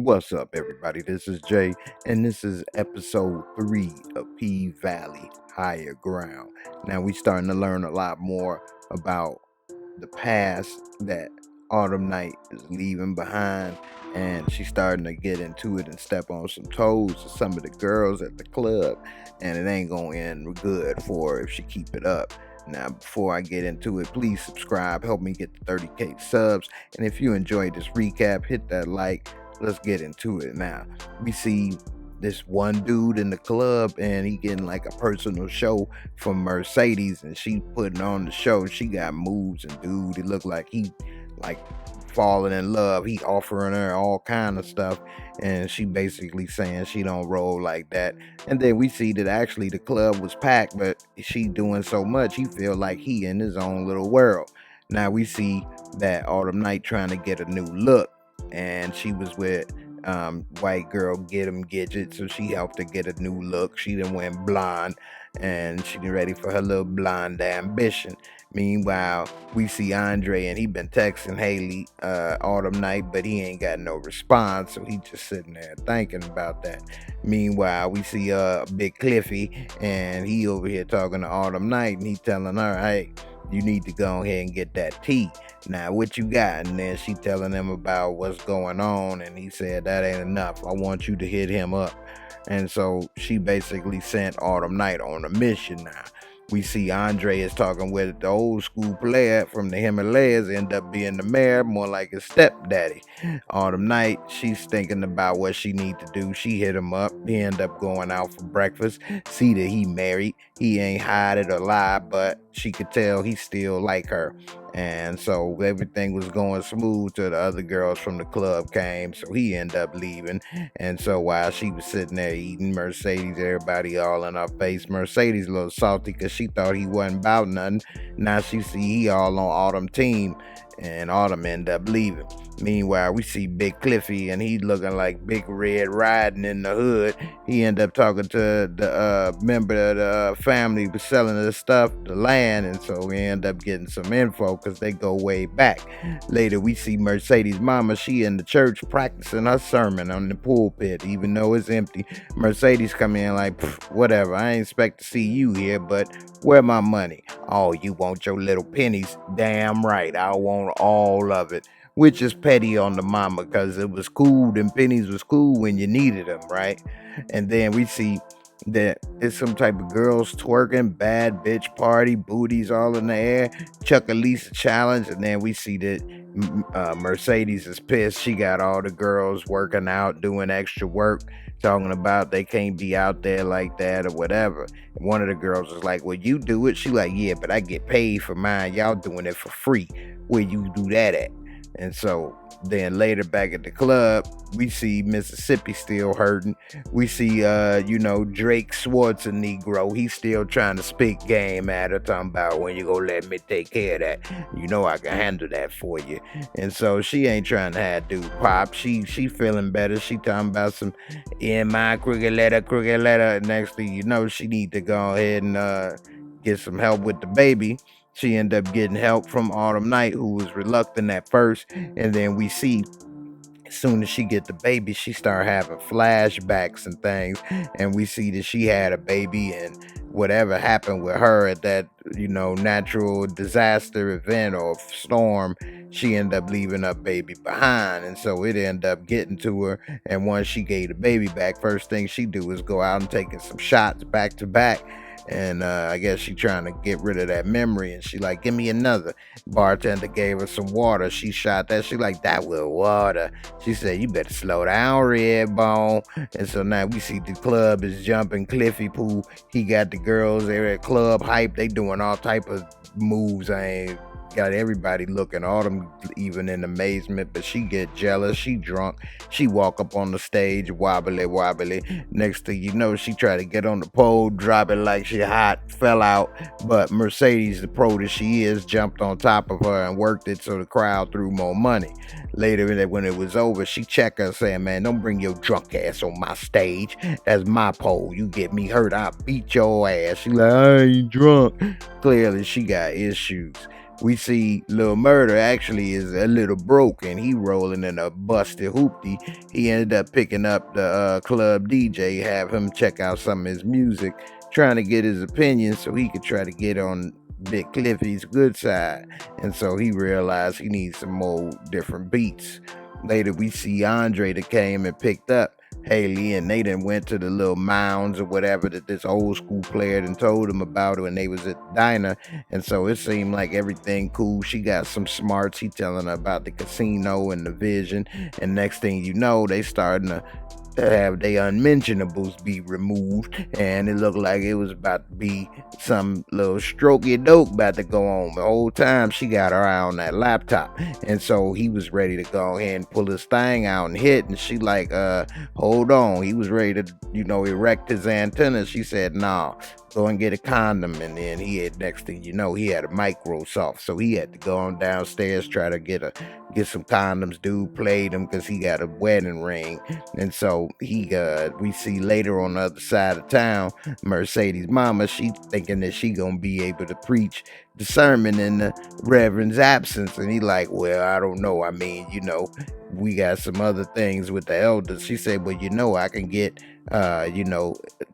What's up, everybody? This is Jay, and this is episode 3 of P Valley Higher Ground. Now, we starting to learn a lot more about the past that Autumn Night is leaving behind, and she's starting to get into it and step on some toes of some of the girls at the club, and it ain't gonna end good for her if she keep it up. Now, before I get into it, please subscribe, help me get to 30K subs, and if you enjoyed this recap, hit that like. Let's get into it now. We see this one dude in the club, and he getting like a personal show from Mercedes, and she putting on the show. She got moves, and dude, it looked like he like falling in love. He offering her all kind of stuff, and she basically saying she don't roll like that. And then we see that actually the club was packed, but she doing so much, he feel like he in his own little world. Now we see that Autumn Night trying to get a new look, and she was with white girl Get 'em Gidget, so she helped her get a new look. She done went blonde, and she done ready for her little blonde ambition. Meanwhile, we see Andre, and he been texting Haley Autumn Night, but he ain't got no response, so he just sitting there thinking about that. Meanwhile, we see Big Cliffy, and he over here talking to Autumn Night, and he telling her, hey, you need to go ahead and get that tea. Now, what you got? And then she telling him about what's going on, and he said, that ain't enough. I want you to hit him up. And so she basically sent Autumn Night on a mission now. We see Andre is talking with the old school player from the Himalayas, end up being the mayor, more like his stepdaddy. Autumn Night, she's thinking about what she need to do. She hit him up. He end up going out for breakfast. See that he married. He ain't hide it or lie, but she could tell he still like her. And so everything was going smooth till the other girls from the club came, so he ended up leaving. And so while she was sitting there eating, Mercedes, everybody all in her face. Mercedes a little salty because she thought he wasn't about nothing. Now she see he all on Autumn team, and Autumn ended up leaving. Meanwhile, we see Big Cliffy, and he looking like Big Red Riding in the hood. He ended up talking to the member of the family who was selling the stuff, the land, and so we end up getting some info because they go way back. Later, we see Mercedes' mama. She in the church practicing her sermon on the pulpit, even though it's empty. Mercedes come in like, whatever, I ain't expect to see you here, but where my money? Oh, you want your little pennies? Damn right, I want all of it. Which is petty on the mama, because it was cool, and pennies was cool when you needed them, right? And then we see that it's some type of girls twerking, bad bitch party, booties all in the air, Chuckalisa challenge, and then we see that Mercedes is pissed. She got all the girls working out, doing extra work, talking about they can't be out there like that or whatever. And one of the girls was like, well, you do it. She like, yeah, but I get paid for mine. Y'all doing it for free. Where you do that at? And so then later back at the club, we see Mississippi still hurting. We see, Drake Swartz, a Negro. He's still trying to speak game at her, talking about when you gonna let me take care of that. You know I can handle that for you. And so she ain't trying to have dude pop. She feeling better. She talking about some in my crooked letter. Next thing you know, she need to go ahead and get some help with the baby. She ended up getting help from Autumn Night, who was reluctant at first. And then we see as soon as she get the baby, she start having flashbacks and things. And we see that she had a baby, and whatever happened with her at that, natural disaster event or storm, she ended up leaving her baby behind. And so it ended up getting to her. And once she gave the baby back, first thing she do is go out and taking some shots back to back. And I guess she trying to get rid of that memory, and she like, give me another. Bartender gave her some water. She shot that. She like, that with water. She said, you better slow down, Redbone. And so now we see the club is jumping. Cliffy Pooh, he got the girls there at club hype. They doing all type of moves. I ain't got everybody looking. Autumn even in amazement, but she get jealous. She drunk. She walk up on the stage, wobbly. Next thing you know, she try to get on the pole, drop it like she hot, fell out. But Mercedes, the pro that she is, jumped on top of her and worked it so the crowd threw more money. Later, when it was over, she checked her saying, man, don't bring your drunk ass on my stage. That's my pole. You get me hurt, I'll beat your ass. She like, I ain't drunk. Clearly, she got issues. we see Lil Murder actually is a little broke and he rolling in a busted hoopty. He ended up picking up the club DJ, have him check out some of his music, trying to get his opinion so he could try to get on Big Cliffy's good side. And so he realized he needs some more different beats. Later we see Andre that came and picked up Haley, and they then went to the little mounds or whatever that this old school player then told them about when they was at the diner. And so it seemed like everything cool. She got some smarts. He telling her about the casino and the vision. And next thing you know, they starting to have their unmentionables be removed, and it looked like it was about to be some little strokey dope about to go on. The whole time she got her eye on that laptop, and so he was ready to go ahead and pull his thing out and hit, and she like, hold on. He was ready to, erect his antenna. She said, nah, go and get a condom. And then he had, next thing you know, he had a Microsoft, so he had to go on downstairs, try to get some condoms. Dude played him because he got a wedding ring. And so we see later on the other side of town, Mercedes mama, she thinking that she gonna be able to preach the sermon in the Reverend's absence. And he like, well, I don't know. I mean, we got some other things with the elders. She said, well, I can get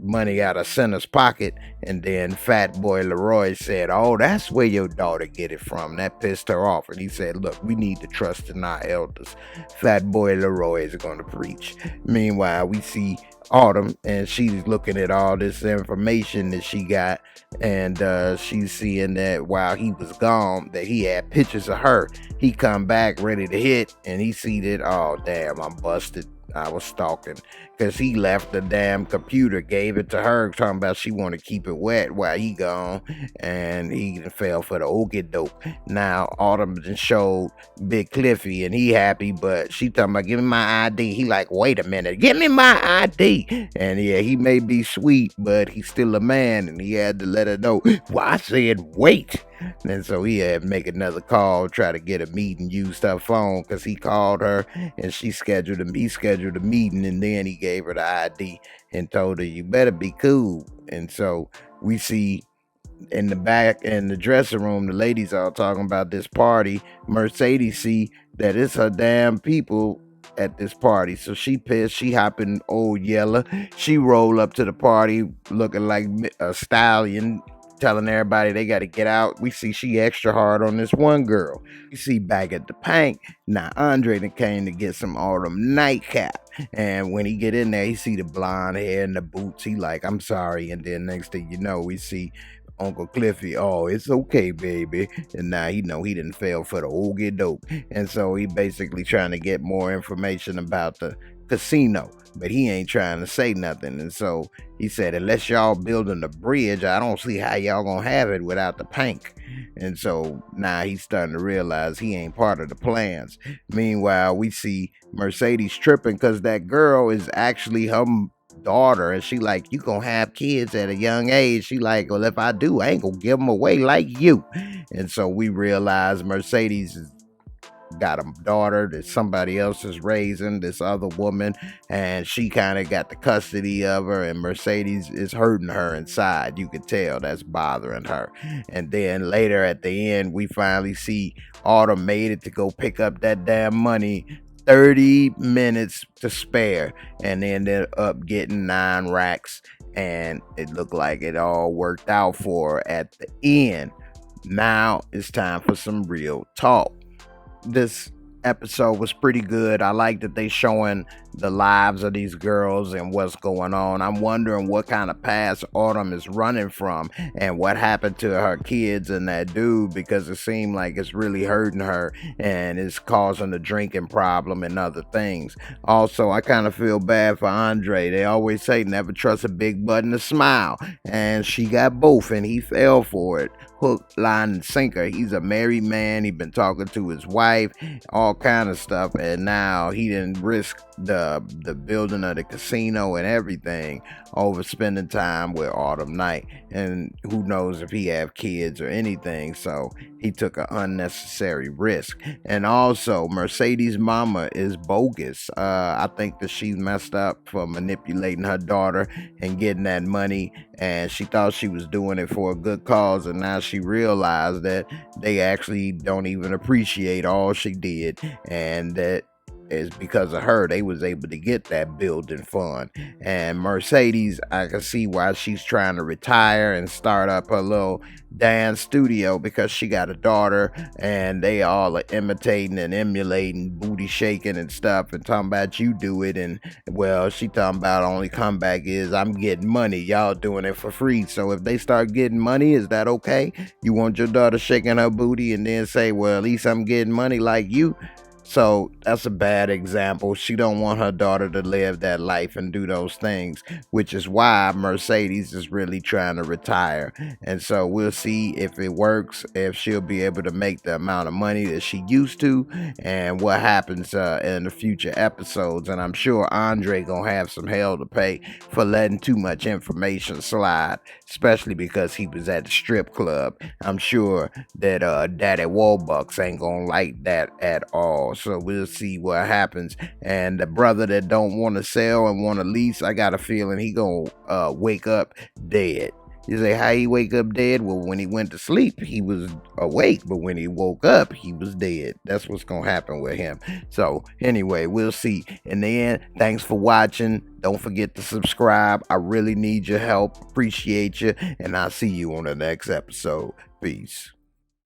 money out of Center's pocket. And then Fat Boy Leroy said, oh, that's where your daughter get it from. That pissed her off. And he said, look, we need to trust in our elders. Fat Boy Leroy is going to preach. Meanwhile, we see Autumn, and she's looking at all this information that she got, and she's seeing that while he was gone, that he had pictures of her. He come back ready to hit, and he see that, oh damn, I'm busted. I was stalking, because he left the damn computer, gave it to her, talking about she want to keep it wet while he gone, and he fell for the okie doke. Now Autumn just showed Big Cliffy, and he happy, but she talking about, give me my ID. He like, wait a minute, give me my ID. And yeah, he may be sweet, but he's still a man, and he had to let her know, well, I said wait. And so he had to make another call, try to get a meeting, used her phone, because he called her, and he scheduled a meeting, and then he gave her the ID and told her, you better be cool. And so we see in the back, in the dressing room, the ladies all talking about this party. Mercedes see that it's her damn people at this party, so she pissed. She hopping old Yeller. She roll up to the party looking like a stallion, telling everybody they got to get out. We see she extra hard on this one girl. We see back at the Pank. Now Andre then came to get some Autumn nightcap. And when he get in there, he see the blonde hair and the boots. He like, I'm sorry. And then next thing you know, we see Uncle Cliffy, oh, it's okay, baby. And now he didn't fail for the ogie doke. And so he basically trying to get more information about the casino, but he ain't trying to say nothing. And so he said, unless y'all building a bridge, I don't see how y'all gonna have it without the Pank. And so now he's starting to realize he ain't part of the plans. Meanwhile, we see Mercedes tripping because that girl is actually her daughter, and she like, you gonna have kids at a young age. She like, well, if I do, I ain't gonna give them away like you. And so we realize Mercedes is got a daughter that somebody else is raising, this other woman, and she kind of got the custody of her, and Mercedes is hurting her inside. You can tell that's bothering her. And then later at the end, we finally see Autumn made it to go pick up that damn money. 30 minutes to spare, and ended up getting 9 racks, and it looked like it all worked out for her at the end. Now it's time for some real talk. This episode was pretty good. I like that they showing the lives of these girls and what's going on. I'm wondering what kind of past Autumn is running from, and what happened to her kids and that dude, because it seemed like it's really hurting her and it's causing a drinking problem and other things. Also, I kind of feel bad for Andre. They always say never trust a big butt and a smile, and she got both, and he fell for it. Hook, line, and sinker. He's a married man. He been talking to his wife, all kind of stuff, and now he didn't risk the the building of the casino and everything over spending time with Autumn Night. And who knows if he have kids or anything. So he took an unnecessary risk. And also, Mercedes' mama is bogus. I think that she messed up for manipulating her daughter and getting that money. And she thought she was doing it for a good cause. And now she realized that they actually don't even appreciate all she did. And that is because of her they was able to get that building fund. And Mercedes, I can see why she's trying to retire and start up her little dance studio, because she got a daughter and they all are imitating and emulating, booty shaking and stuff, and talking about you do it. And well, she talking about only comeback is I'm getting money, y'all doing it for free. So if they start getting money, is that okay? You want your daughter shaking her booty and then say, well, at least I'm getting money like you? So that's a bad example. She don't want her daughter to live that life and do those things, which is why Mercedes is really trying to retire. And so we'll see if it works, if she'll be able to make the amount of money that she used to, and what happens in the future episodes. And I'm sure Andre gonna have some hell to pay for letting too much information slide, especially because he was at the strip club. I'm sure that Daddy Warbucks ain't gonna like that at all. So we'll see what happens. And the brother that don't want to sell and want to lease, I got a feeling he gonna wake up dead. You say, how he wake up dead? Well, when he went to sleep, he was awake, but when he woke up, he was dead. That's what's gonna happen with him. So anyway, we'll see. In the end, thanks for watching. Don't forget to subscribe. I really need your help. Appreciate you. And I'll see you on the next episode. Peace.